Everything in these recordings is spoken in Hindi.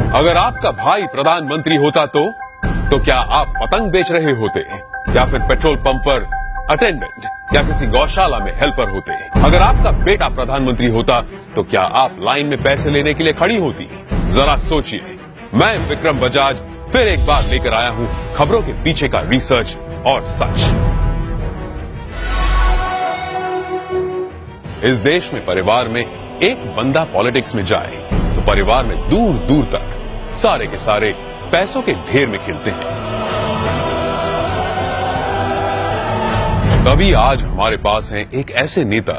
अगर आपका भाई प्रधानमंत्री होता तो क्या आप पतंग बेच रहे होते या फिर पेट्रोल पंप पर अटेंडेंट या किसी गौशाला में हेल्पर होते? अगर आपका बेटा प्रधानमंत्री होता तो क्या आप लाइन में पैसे लेने के लिए खड़ी होती? जरा सोचिए। मैं विक्रम बजाज फिर एक बार लेकर आया हूं खबरों के पीछे का रिसर्च और सच। इस देश में परिवार में एक बंदा पॉलिटिक्स में जाए तो परिवार में दूर दूर तक सारे के सारे पैसों के ढेर में खिलते हैं। तभी आज हमारे पास हैं एक ऐसे नेता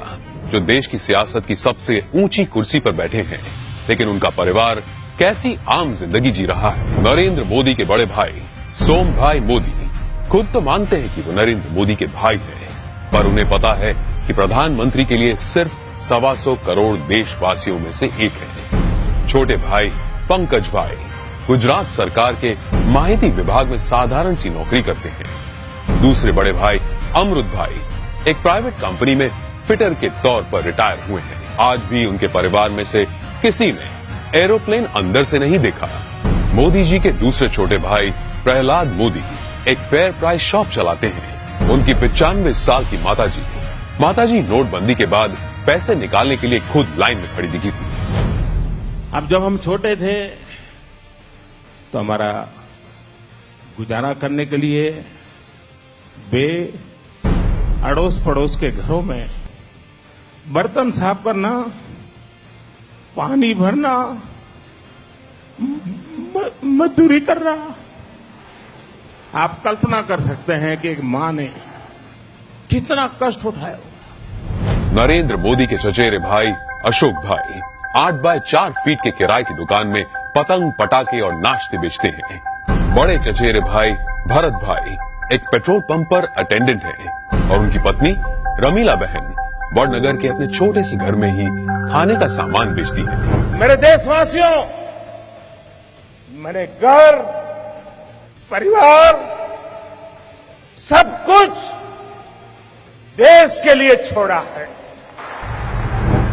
जो देश की सियासत की सबसे ऊंची कुर्सी पर बैठे हैं, लेकिन उनका परिवार कैसी आम जिंदगी जी रहा है। नरेंद्र मोदी के बड़े भाई सोम भाई मोदी खुद तो मानते हैं कि वो नरेंद्र मोदी के भाई हैं, पर उन्हें पता है कि प्रधानमंत्री के लिए सिर्फ 125 करोड़ देशवासियों में से एक है। छोटे भाई पंकज भाई गुजरात सरकार के माहिती विभाग में साधारण सी नौकरी करते हैं। दूसरे बड़े भाई अमृत भाई एक प्राइवेट कंपनी में फिटर के तौर पर रिटायर हुए हैं। आज भी उनके परिवार में से किसी ने एरोप्लेन अंदर से नहीं देखा। मोदी जी के दूसरे छोटे भाई प्रहलाद मोदी एक फेयर प्राइस शॉप चलाते हैं। उनकी 95 साल की माताजी नोटबंदी के बाद पैसे निकालने के लिए खुद लाइन में खड़ी दिखी थी। अब जब हम छोटे थे तो हमारा गुजारा करने के लिए वे अड़ोस पड़ोस के घरों में बर्तन साफ करना, पानी भरना, मजदूरी करना। आप कल्पना कर सकते हैं कि एक मां ने कितना कष्ट उठाया। नरेंद्र मोदी के चचेरे भाई अशोक भाई 8 बाय 4 फीट के किराए की दुकान में पतंग पटाखे और नाश्ते बेचते हैं। बड़े चचेरे भाई भरत भाई एक पेट्रोल पंप पर अटेंडेंट है और उनकी पत्नी रमीला बहन बड़नगर के अपने छोटे से घर में ही खाने का सामान बेचती है। मेरे देशवासियों, मैंने घर, परिवार, सब कुछ देश के लिए छोड़ा है।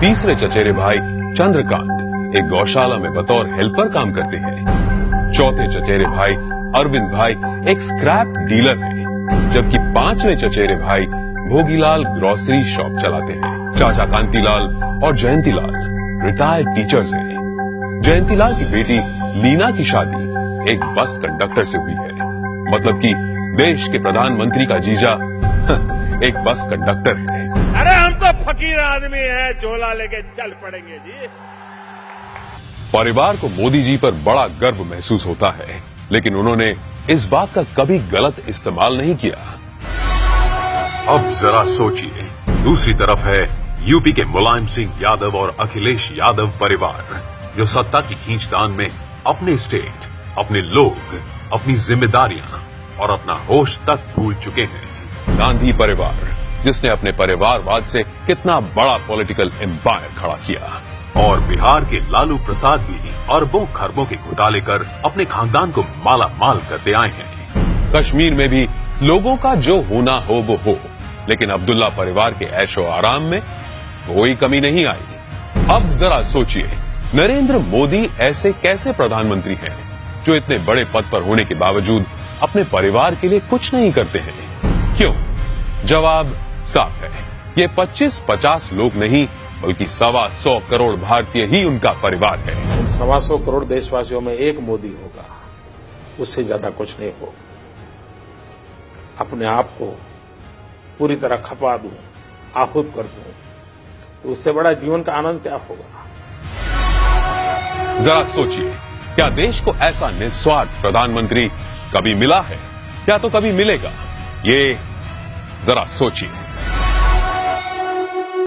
तीसरे चचेरे भाई चंद्रकांत एक गौशाला में बतौर हेल्पर काम करते हैं। चौथे चचेरे भाई अरविंद भाई एक स्क्रैप डीलर हैं, जबकि पांचवें चचेरे भाई भोगीलाल ग्रोसरी शॉप चलाते हैं। चाचा कांतीलाल और जयंतीलाल रिटायर्ड टीचर्स हैं। जयंतीलाल की बेटी लीना की शादी एक बस कंडक्टर से हुई है, मतलब कि देश के प्रधानमंत्री का जीजा एक बस कंडक्टर है। अरे हम तो फकीर आदमी हैं, झोला लेके चल पड़ेंगे जी। परिवार को मोदी जी पर बड़ा गर्व महसूस होता है, लेकिन उन्होंने इस बात का कभी गलत इस्तेमाल नहीं किया। अब जरा सोचिए, दूसरी तरफ है यूपी के मुलायम सिंह यादव और अखिलेश यादव परिवार, जो सत्ता की खींचतान में अपने स्टेट, अपने लोग, अपनी जिम्मेदारियां और अपना होश तक भूल चुके हैं। गांधी परिवार, जिसने अपने परिवारवाद से कितना बड़ा पॉलिटिकल एम्पायर खड़ा किया, और बिहार के लालू प्रसाद भी अरबों खरबों के घोटाले कर अपने खानदान को माला माल करते आए हैं। कश्मीर में भी लोगों का जो होना हो वो हो, लेकिन अब्दुल्ला परिवार के ऐशो आराम में कोई कमी नहीं आई। अब जरा सोचिए, नरेंद्र मोदी ऐसे कैसे प्रधानमंत्री हैं जो इतने बड़े पद पर होने के बावजूद अपने परिवार के लिए कुछ नहीं करते हैं? क्यों? जवाब साफ है, ये 25-50 लोग नहीं बल्कि 125 करोड़ भारतीय ही उनका परिवार है। 125 करोड़ देशवासियों में एक मोदी होगा, उससे ज्यादा कुछ नहीं होगा। अपने आप को पूरी तरह खपा दूं, आहूत कर दूं, तो उससे बड़ा जीवन का आनंद क्या होगा? जरा सोचिए, क्या देश को ऐसा निस्वार्थ प्रधानमंत्री कभी मिला है या तो कभी मिलेगा? ये जरा सोचिए।